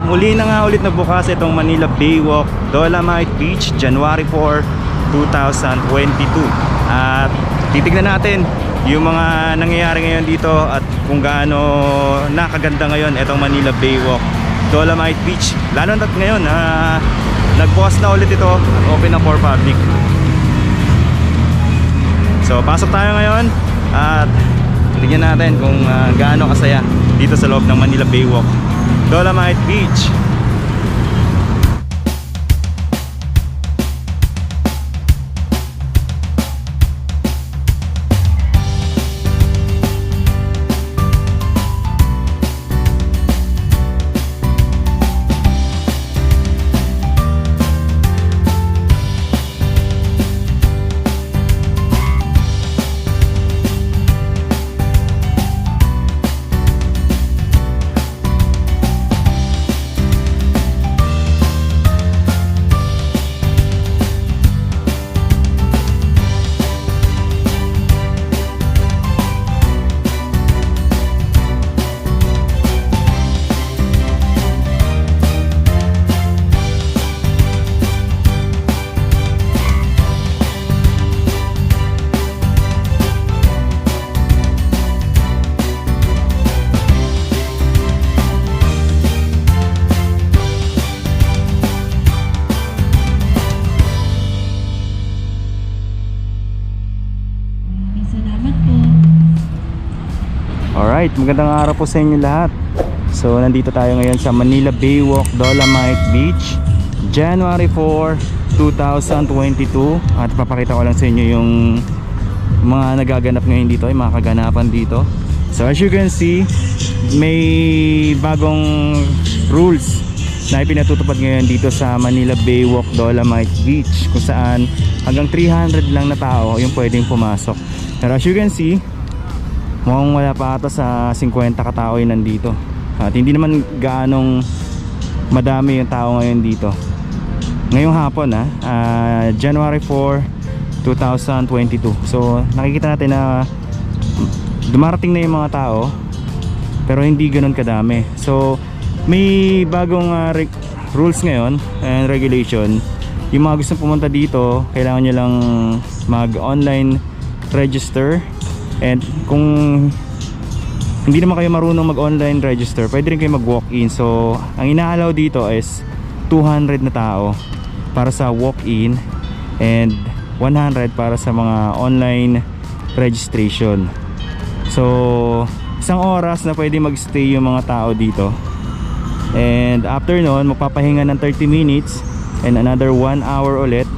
muli na nga ulit nagbukas itong Manila Baywalk Dolomite Beach, January 4, 2022. At titignan natin yung mga nangyayari ngayon dito at kung gaano nakaganda ngayon itong Manila Baywalk Dolomite Beach. Lalo na ngayon nagbukas na ulit ito, open na for public. So pasok tayo ngayon at tignan natin kung gaano kasaya dito sa loob ng Manila Baywalk Dolomite Beach. Alright, magandang araw po sa inyo lahat. So nandito tayo ngayon sa Manila Baywalk Dolomite Beach, January 4, 2022. At papakita ko lang sa inyo yung mga nagaganap ngayon dito, yung mga kaganapan dito. So as you can see, may bagong rules na ipinatutupad ngayon dito sa Manila Baywalk Dolomite Beach, kung saan hanggang 300 lang na tao yung pwedeng pumasok. Pero as you can see, mukhang wala pa ata sa 50 katao yung nandito. At hindi naman gaanong madami yung tao ngayon dito ngayong hapon, January 4, 2022. So nakikita natin na dumarating na yung mga tao pero hindi ganoon kadami. So may bagong rules ngayon and regulation. Yung mga gustong pumunta dito, kailangan nyo lang mag-online register. And kung hindi naman kayo marunong mag-online register, pwede rin kayo mag-walk-in. So ang inaalaw dito is 200 na tao para sa walk-in and 100 para sa mga online registration. So isang oras na pwede mag-stay yung mga tao dito. And after nun, magpapahinga ng 30 minutes and another 1 hour ulit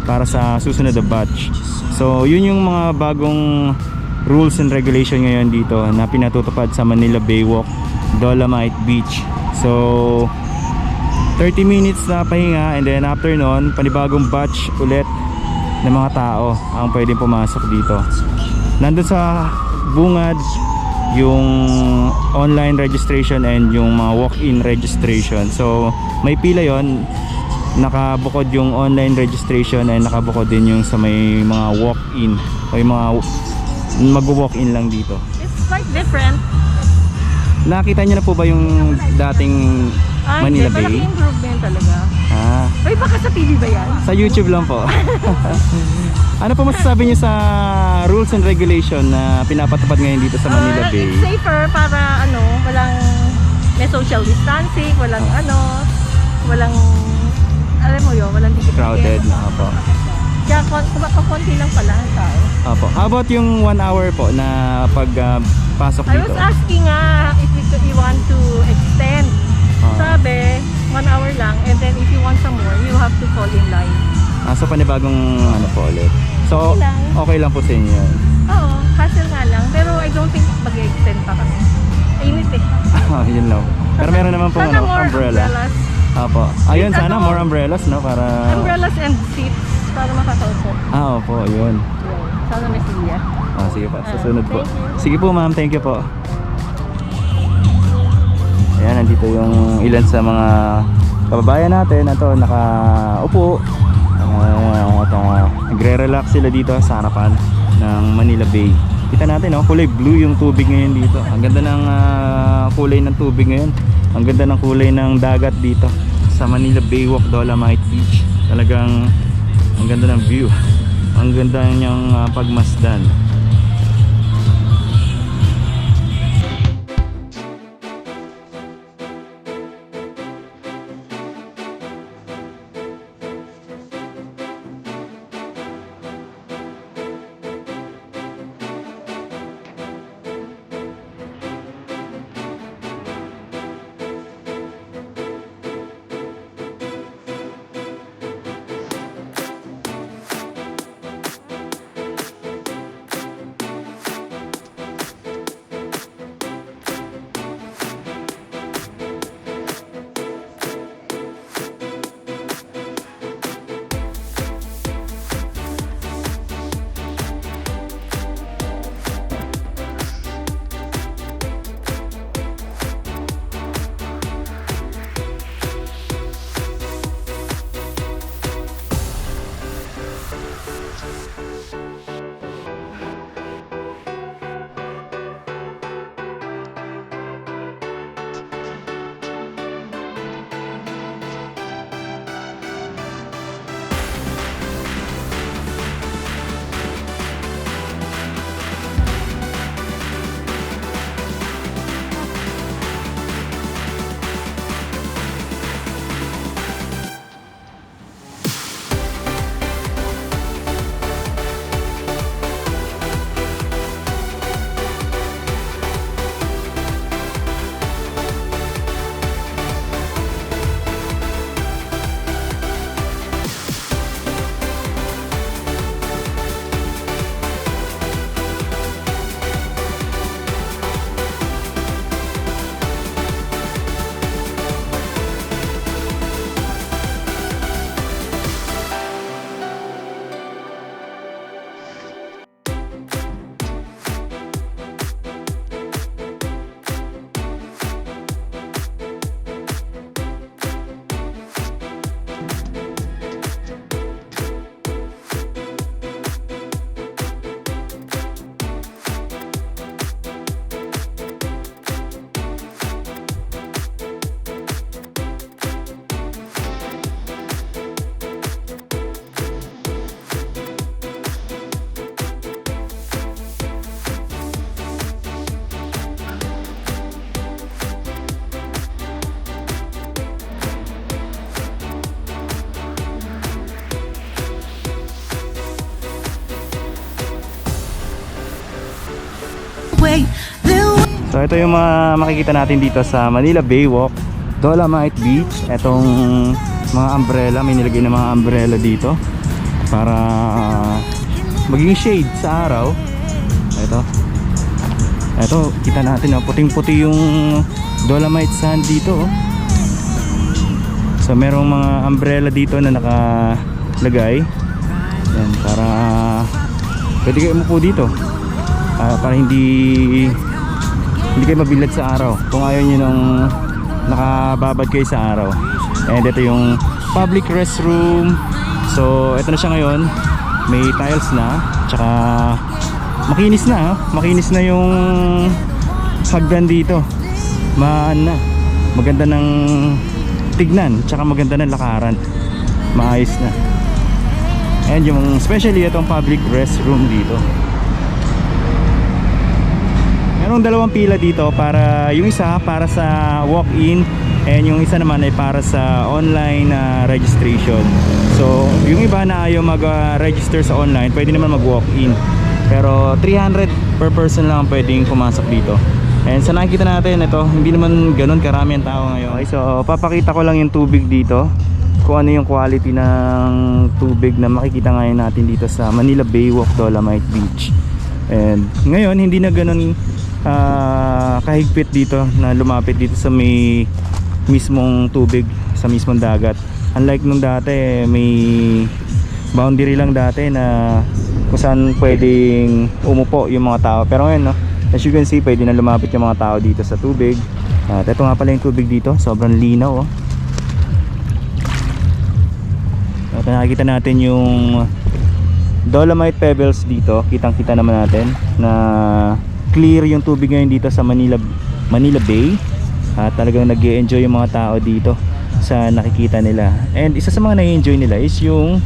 para sa susunod na batch. So yun yung mga bagong rules and regulation ngayon dito na pinatutupad sa Manila Baywalk Dolomite Beach. So 30 minutes na pahinga and then after nun, panibagong batch ulit ng mga tao ang pwedeng pumasok dito. Nandun sa bungad yung online registration and yung mga walk-in registration. So may pila yon, nakabukod yung online registration and nakabukod din yung sa may mga walk-in o yung mga mag-walk-in lang dito. It's quite different. Nakita niyo na po ba yung dating Manila Bay? Malaking improvement talaga. Ay, baka sa TV ba yan? Sa YouTube lang po. Ano po masasabi niyo sa rules and regulation na pinapatupad ngayon dito sa Manila Bay? It's safer para walang may social distancing, walang alam mo yun, walang dikit-dikit. Crowded na po. Kaya konti lang pala ang tao. Opo. How about yung 1 hour po na pagpasok I dito? was asking if you want to extend. Sabi, 1 hour lang, and then if you want some more, you have to fall in line. So panibagong po ulit. So okay lang po sa inyo yun? Oo, hassle nga lang. Pero I don't think mag-extend pa kami. Init eh. Yun lang. Pero meron naman po Sana more umbrella. umbrellas. Opo. Ayun, sana more umbrellas, no? Para Umbrellas and seats para makakaupo. opo, yun. Sana may silya. Sige po, susunod po. Thank you. Sige po ma'am, thank you po. Ayan, nandito yung ilan sa mga kababayan natin. Ito, nakaupo. Nagre-relax sila dito sa harapan ng Manila Bay. Kita natin, kulay blue yung tubig ngayon dito. Ang ganda ng kulay ng tubig ngayon. Ang ganda ng kulay ng dagat dito sa Manila Baywalk, Dolomite Beach. Talagang ang ganda ng view. Ang ganda niyang pagmasdan. So ito yung makikita natin dito sa Manila Baywalk, Dolomite Beach. Etong mga umbrella, may nilagay na mga umbrella dito para maging shade sa araw. Ito kita natin, puting-puti yung Dolomite sand dito. So merong mga umbrella dito na nakalagay. Yan, para pwede kayo umupo dito. Para hindi kayo mabilad sa araw kung ayaw nyo nung nakababad kayo sa araw. And ito yung public restroom. So ito na siya ngayon, may tiles na, tsaka makinis na yung hagdan dito. Maganda ng tignan, tsaka maganda ng lakaran, maayos na. And yung especially itong public restroom dito, merong dalawang pila dito, para yung isa para sa walk-in and yung isa naman ay para sa online registration. So yung iba na ayaw mag-register sa online, pwede naman mag-walk-in, pero 300 per person lang pwedeng pumasok dito. And sa nakikita natin, ito hindi naman ganun karami ang tao ngayon. Okay, so papakita ko lang yung tubig dito, kung ano yung quality ng tubig na makikita ngayon natin dito sa Manila Baywalk, Dolomite Beach. And ngayon hindi na ganun kahigpit dito na lumapit dito sa may mismong tubig, sa mismong dagat. Unlike nung dati, may boundary lang dati na kung saan pwedeng umupo yung mga tao. Pero ngayon, no, as you can see, pwede na lumapit yung mga tao dito sa tubig. At ito nga pala yung tubig dito, sobrang linaw. At nakikita natin yung Dolomite pebbles dito. Kitang kita naman natin na clear yung tubig ngayon dito sa Manila Bay. At talagang nag-i-enjoy yung mga tao dito sa nakikita nila. And isa sa mga na-enjoy nila is yung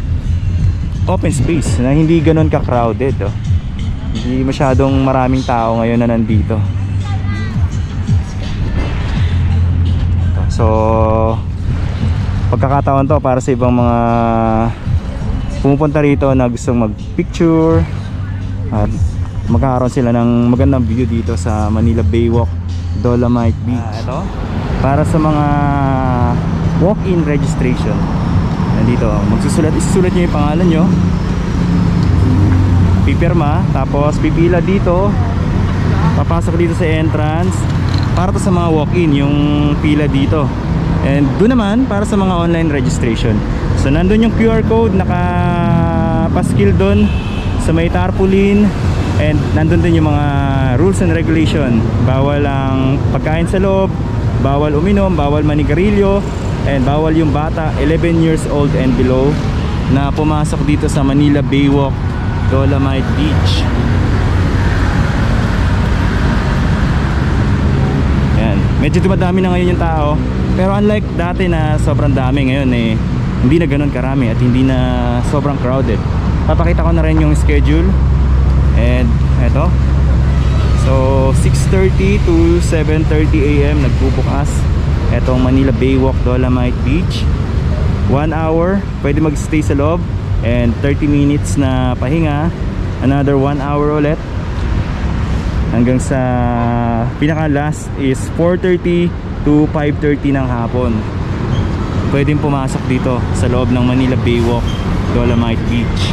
open space na hindi ganun ka-crowded, oh. Hindi masyadong maraming tao ngayon na nandito. So pagkakataon to para sa ibang mga pumupunta rito na gustong mag-picture at magkakaroon sila ng magandang view dito sa Manila Baywalk Dolomite Beach. Ito para sa mga walk-in registration. Nandito, isusulat nyo yung pangalan nyo, pipirma, tapos pipila dito, papasok dito sa entrance. Para to sa mga walk-in yung pila dito. And doon naman para sa mga online registration. So nandun yung QR code, nakapaskil doon sa may tarpaulin. And nandun din yung mga rules and regulation. Bawal ang pagkain sa loob, bawal uminom, bawal manigarilyo, and bawal yung bata 11 years old and below na pumasok dito sa Manila Baywalk Dolomite Beach. Yan, medyo dumadami na ngayon yung tao. Pero unlike dati na sobrang dami, ngayon hindi na ganun karami at hindi na sobrang crowded. Papakita ko na rin yung schedule. And eto, so 6:30 to 7:30 AM nagbubukas etong Manila Baywalk Dolomite Beach. 1 hour pwede magstay sa loob, and 30 minutes na pahinga. Another 1 hour ulit hanggang sa pinaka last is 4:30 to 5:30 ng hapon. Pwedeng pumasok dito sa loob ng Manila Baywalk Dolomite Beach.